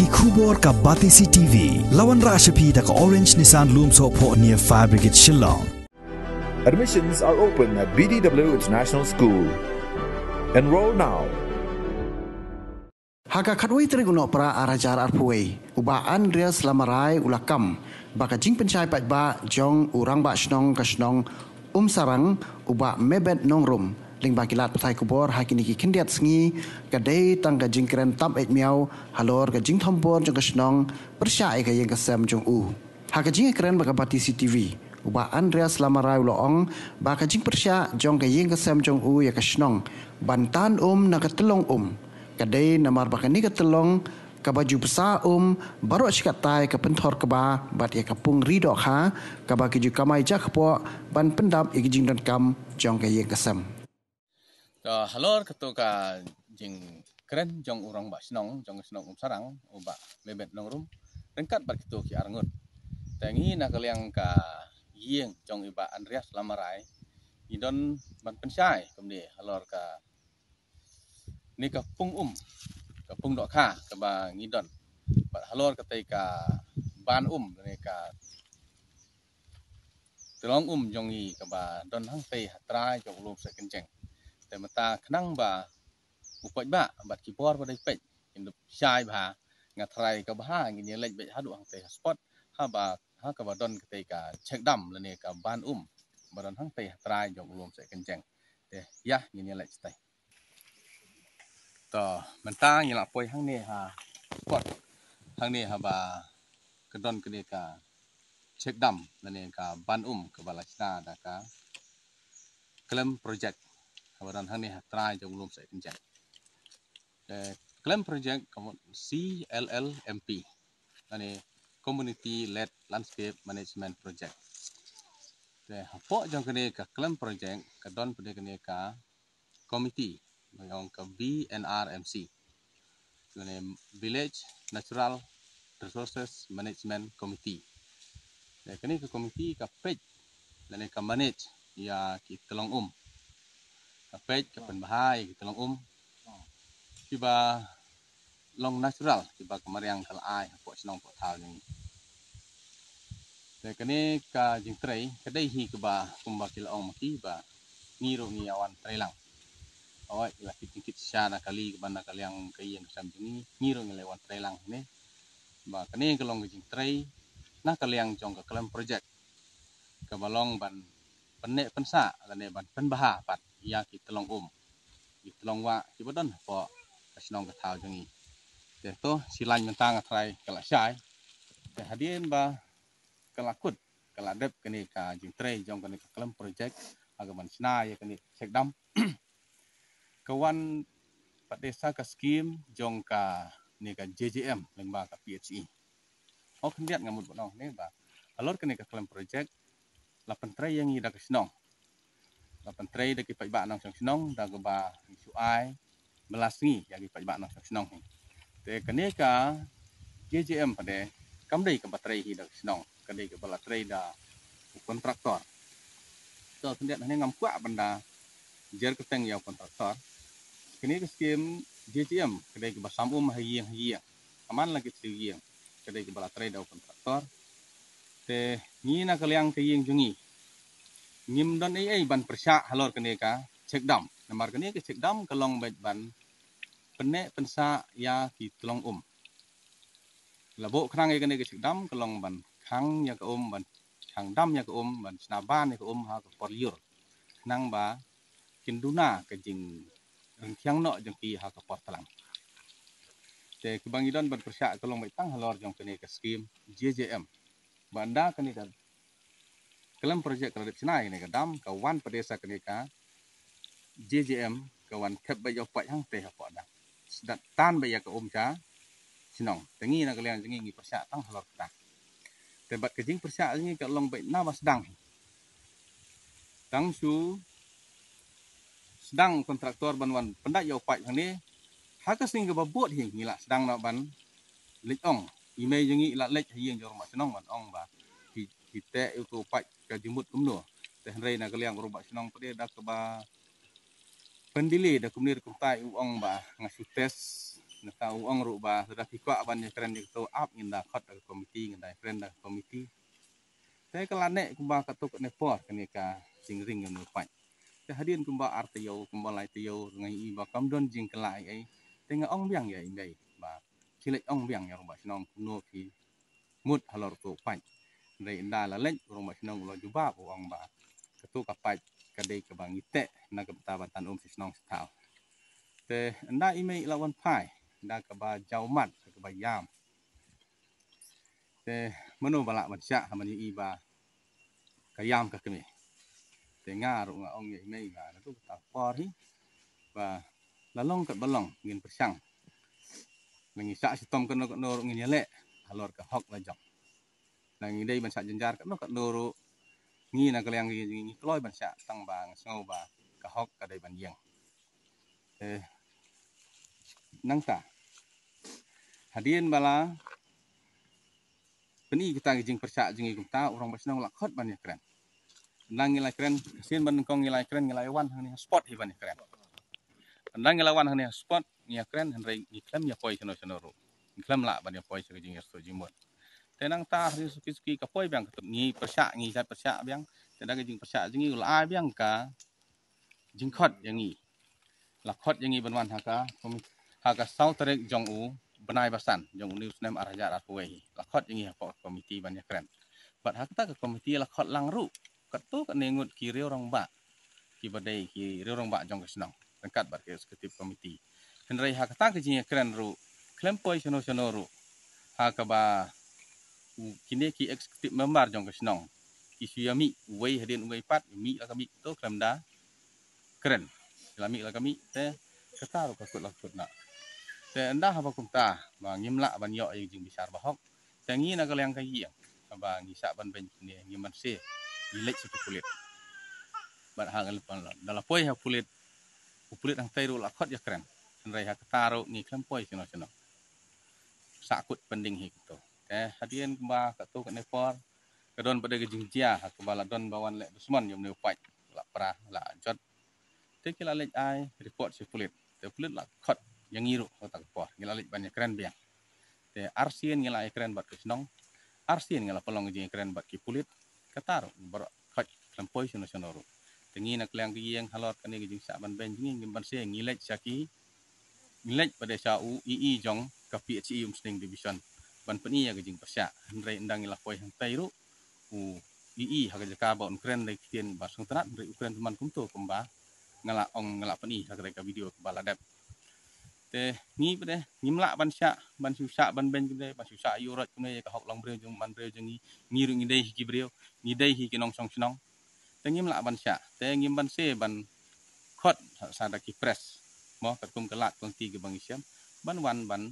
ki khubor ka Batisi TV lawan Rashapi da ka Orange Nissan Loom so pho near Fire Brigade Shillong. Admissions are open at BDW International School. Enroll now. Haka kadwai teriguno pra arajar arpuai uba Andreas Lamarai ulakam baka jing pencai ba jong urang ba snong ka snong sarang uba mebet nongrum ling bakilat patai kubor hakini ki kendiat sngi kadai tang ka jing keren tam et miau halor ka jing thompor jong ka snong persyai ka yang ka sem jong haka jing keren baka Batisi TV uba Andreas Lamarai uloong baka jing persya jong ka yang ka sem jong ya ka snong bantan na ka telong kadai namar bakani ka telong ka baju besar baru cikatai ka pentor ka ba bat ya kapung ridok ha ka ba kiju kamai jak po ban pendap igijing dan kam jong ka ye kasam halor ketu ka jing keren jong urang ba snong jong snong sarang uba mebet nongrum rengkat bar ketu ki arngut tangi na kaliang ka yeng jong iba Andreas Lamarai idon ban pensai kemni halor ka ni ka pung dok kha ka ba ngidon ba halor ka tai ka ban ni ka telong jongi ka ba don hang tai hatrai jong lum se kenceng te mata khnang ba upaj ba bat ki bor ba dai pej indup syai ba ngatrai ka ba ngi lej be hadu hang tai spot ha ka ba don ka tai ka chek dam le ne ka ban ba don hang tai hatrai jong lum se kenceng te ya ngi lej tai to mentang yang lapoi hang ni ha spot hang ni ha ba kedon ke ni ka cek dam ni ka ban ke balachna da ka klem project kabaran hang ni ha try jong lum sai kenjang klem project CLLMP ni community led landscape management project hapo jong ke ni ka klem project kedon pede ke ni ka committee yang ke BNRMC ini Village Natural Resources Management Committee. Kini ke komiti ka pej dan ka manage ya ki telong ka pej ka penbahai ki telong kiba long natural kiba kemariang kalai po sinong po thal ni. Kini ka jingtrei kadai hi kiba kumba kilong maki ba ngiro ni awan trailang. Oh, la kit syana kali bana kaliang kayeng sam jini ngiro ngelewan trailang ni ba kani kalong jing trai na kaliang jong ka kalam project ka balong ban penek pensa lane ban penbaha pat ya ki telong ki telong wa ki bodon po kasnong ka thau jangi te to silan mentang atrai kala syai te hadien ba kala kut kala dep kani ka jing trai jong kani ka kalam project aga ban sna ya kani sekdam kawan Pak Desa ka skim jong ka ni ka JJM lemba ka PHE. Oh kendiat ngamut bonong ni ba. Alor ka ni ka klaim project 8 tray yang ida ka sinong. 8 tray da ki pa ba nang sinong da ga ba suai melasngi ya ki pa ba nang sinong ni. Te ka ni ka JJM pade kam dei ka batrai hi da sinong ka dei ka bala tray da kontraktor. So kendiat ni ngam kwa benda jer keteng ya kontraktor. Kini ke skim JTM kedai ke basam hayang aman lagi tuyang kedai ke balatrai dau kontraktor te ni na kaliang kayeng jungi ngim don ai ban persya halor kene ka cek dam namar kene ke cek dam kalong bet ban penek pensa ya ki tulong labo khnang kene ke cek dam kalong ban khang ya ka ban khang dam ya ka ban snaban ya ka ha ka porliur nang ba kinduna ke jing rengkiang no jong ki ha ka portalang te kebangidon ban persya kalong mai tang halor jong kene ka skim JJM banda kene ka kelam project kredit sinai kene ka dam ka wan pedesa kene ka JJM ka wan kep ba yo pai hang te ha po da sedat tan ba ya ka cha sinong tengi na kalian jengi ngi persya tang halor ta te bat ke jing persya ngi ka long bai na was dang tang su sedang kontraktor banwan pendak yo pai hang ni haka sing ke babot hi ngila sedang na ban lecong email jengi la lec hieng jor ma senong ban ong ba kita itu pai ka jumut kumno teh rei na kaliang ro ba senong pede dak ba pendile da kumnir kumtai ong ba ngasu tes nak tahu ong rubah sudah pikak ban yang keren itu up indah khot dari komiti indah keren dari komiti saya kelanek kumba katuk nepor kenika sing ring yang nupai hadirin kumba artiyo kumba lai tiyo ngai iba kamdon jing kelai ai tengah ong biang ya ingai ba cilik ong biang ya rumah sinong kuno ki mut halor tu pai dari indah laleng rumah sinong ulo juba ong ba katuk kapai kadai kebang ite na ketabatan sinong setau te anda ime lawan pai anda keba jaumat keba yam te menu balak mansya hamani iba kayam ka kemi te ngaru nga ong ime iba na tu ta por hi ba lalong kat balong ngin persang ngi sa sitom kono kono ngin yale halor ka hok la jok nang idei ban sa jenjar kono kat loro ngi na kalyang ngi kloy ban sa tang bang ngau ba ka hok ka dei ban yeng nang ta hadirin bala peni kita jing persak jing kita orang basnang lakhot ban keren nang ngilai keren sin ban kong ngilai keren ngilai wan hani spot hi ban keren nang ngilai wan hani spot ngia keren henry ngiklam ya poi sono sono ru ngiklam la ban ya poi se jing so jing mot tenang ta ri suki suki ka poi bang ketep ngi persak ngi kat persak bang tenang jing persak jing la bang ka jing khot yang ngi lakhot yang ngi ban wan haka sau terek jong u benai basan jong news nem araja ratway lakhot yang ha komiti banyak keren bat hakta ke komiti lakhot langru katu kan nengut kiri orang ba ki badai ki orang ba jong kesnong dekat bar ke eksekutif komiti henrai hakta ke jing keren ru klempoi sono sono ru haka ba kini ki eksekutif member jong kesnong ki suyami wei hadin wei pat mi la kami to klemda keren lami la kami te ketaru kakut lakut nak te anda apa kumta bang ngimla ban yo jing besar bahok tangi na kalyang kai yang bang ngisa ban ben ni ngiman se ilek se kulit bar hangal pan dalam poi ha kulit ang tairu lakot ya keren nrai ha ketaru ni klem poi sino sino sakut pending hi to hadian kemba katu kat nepor kadon pada gejing jia ha kebala don bawan lek dusman yom ne upai la pra la jot te kila lek ai report se kulit te kulit lakot yang ngiru otak por ngilalik banyak keren biang te arsien ngilai keren bat kesnong arsien ngila pelong jing keren bat ki pulit katar ber khot lampoi sono sono ru tengi nak liang yang halot kani jing sa ban ben jing ban se ngilek saki ngilek pada sa u ii jong ka PHI sting division ban peni ya jing pasya ndai ndang ngila poi hang tairu u ii haga jaka ba on keren dai kien ba sung tanat ndai ukren teman kumto kumba ngala ong ngala peni haga ka video kebala dap te ngi pada ngimla ban sya ban susah ban ben kene ban susah yurat kene ka hok long breu jung ban breu jung ngiru ngi dei ki breu ngi dei hi kinong song snong te ngimla ban sya te ngim ban se ban khot sa da ki press mo ka kum kelat kong ti ke bang isyam ban wan ban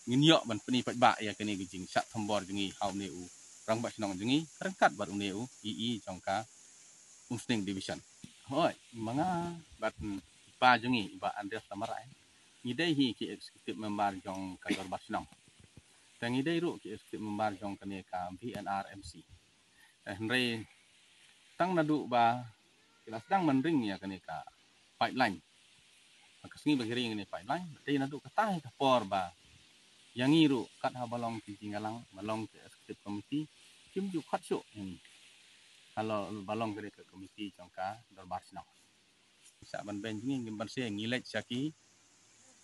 ngin yo ban peni pat ba ya kene jing sat thambor jungi haw ne u rang ba snong jungi rangkat bar ne u ii jongka umsting division hoi manga bat pa jungi ba Andreas Tamarai ngidai hi ki eksekutif member jong kantor basnong tang ngidai ru ki eksekutif member jong kane ka VNRMC henry tang nadu ba kila sedang menring ya kane ka pipeline maka singi bagiri ngene pipeline dei nadu katai ka por ba yang ngiru kat ha balong tinggalang balong ke eksekutif komiti kim ju khat su kalau balong kare ke komiti jong ka kantor basnong sa ban ben ngin ban se ngilek saki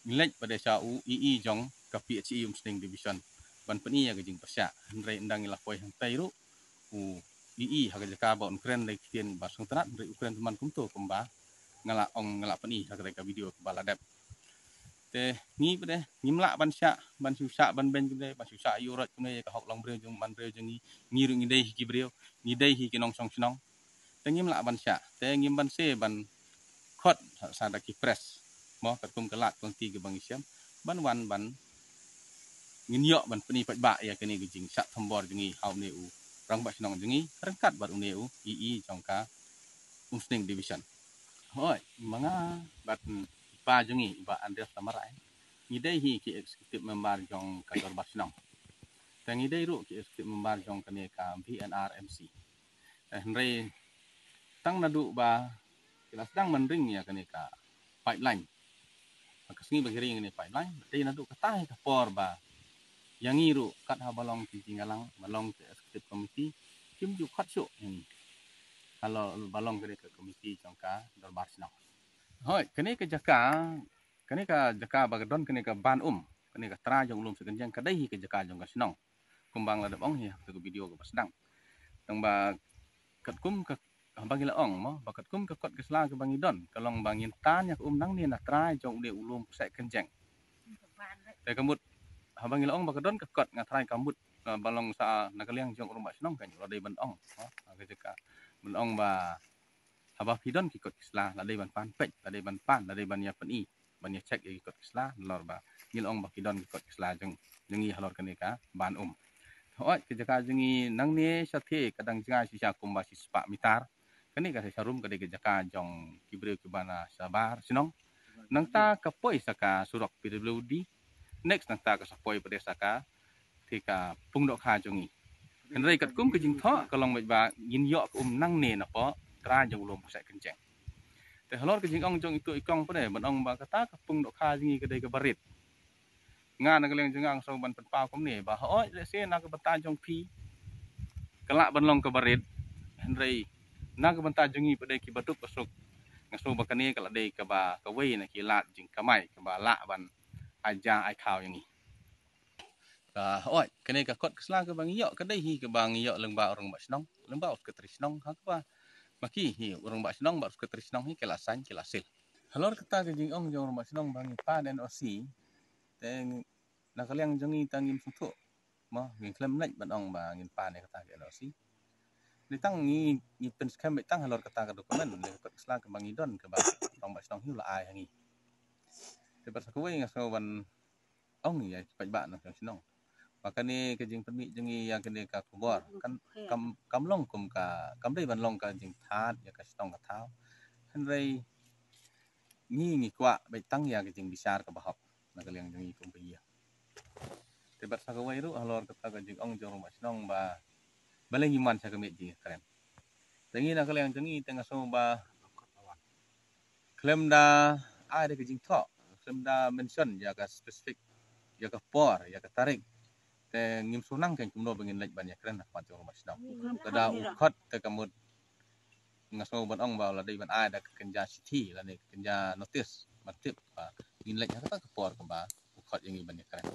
ngilek pada sa u ii jong ka PHI sting division ban peni ya gejing pasya ndrai ndang ila poi hang tairu u ii haga jaka ba on kren dai kien ba sung tanat ndrai ukren teman kumto kumba ngala ong ngala peni haga ka video bala dap te ngi pada ngimla ban sya ban susah ban ben kene ban susah yurat kene ka hok long breu jong ban breu jong ngiru ngi dei ki breu ngi dei hi kinong song snong te ngimla ban sya te ngim ban se ban khot sa da ki press mo ka kum kelat kong ti ke bang isyam ban wan ban ngin yo ban peni pat ba ya kene gijing sat thambor jungi haw ne u rang ba snong jungi rangkat bar ne u ii jongka umsting division hoi manga bat pa jungi ba Andreas Tamarai ngidai hi ki eksekutif member jong kantor basnong tang ngidai ru ki eksekutif member jong kane ka VNRMC henry tang nadu ba kila sedang menring ya kane ka pipeline maka sengi bagi ini pipeline tapi nanti kata kapor ba yang iru kat ha balong tinggalang balong ke eksekutif komiti kim ju kat syuk ini kalau balong ke komiti jangka darbar senang hoi kini ke jaka bagadon kini ke ban kini ke tra jong lum segenjang kadai ke jaka jong ka senang kumbang la dabong ya ke video ke sedang tang ba kat kum ke bagi laong mo bakat kum ke kot ke sela ke bangi don kalong bangin tan yak nang ni na tra jong de ulum pusat kenjeng te kamut habang laong bagadon ke kot ngatrai kamut balong sa nakaliang jong rumah senong kan lo dei ban ong ke jaka ban ong ba haba pidon ki kot ke sela la dei ban pan pet la dei ban pan la dei ban ya pen i ban ya cek ki kot ke sela lor ba ngilong ba pidon ki kot ke sela jong jengi halor kenika ban Hoi kejaka jengi nang ni sathe kadang jaga sisa kumba sispa mitar kani ka sarum ka de jaka jong kibre kibana sabar sinong nang ta kapoi saka surok PWD next nang ta ka sapoi pada saka tika pungdok kha jongi kenrai kat kum ke jing tho kalong ba yin yo nang ne na po tra jong lom pusat kenceng te halor ke jing ong jong itu ikong pade ban ong ba kata ka pungdok kha jengi ke de ke barit nga nak leng jengang so ban pa kom ni ba oi le se nak banta jong pi kelak ban long ke barit henry nak banta jongi pada ki batuk pasuk ngaso ba kani kelak de ke ba ke wei na ki lat jing kamai ke ba la ban aja ai khaw yang ni ka oi kani ka kot kesla ke bang yo ke dei hi ke bang yo leng ba orang ba snong leng ba ke trisnong ha ba maki hi orang ba snong ba ke trisnong hi ke lasan ke lasil halor kata ke jing ong jong ba snong bang pa dan osi teng nakaliang jongi tangim sutu mo ngin klem nai ban ong ba ngin pa ne kata ke si ni tang ni pen skam tang halor kata ke dokumen le kot slang ke bangi don ke ba tong ba stong hiu la ai hangi te pas ko wi ngaso ban ong ya pa ba na sinong makane ke jing permi jengi yang kene ka kubor kan kam long kum ka kam dei ban long ka jing that ya ka stong ka thau han rei ni kwa bai tang ya ke jing bisar ka bahop nakaliang jongi kum pe ya tebat sakawai ru halor kata ka jing ong jong rumah senong ba baleng iman sa kami ji keren tengi na kaliang jengi tengah so ba klem da ada ke jing tho klem da mention ya ka spesifik ya ka por ya ka tarik te ngim sunang kan kumno bengin lek banyak keren nak jong rumah senong kada ukot te kamut ngaso ban ong ba la dei ban ada ke kenja city la ne kenja notice matip ba ngin lek kata ka por ka ba ukot yang banyak keren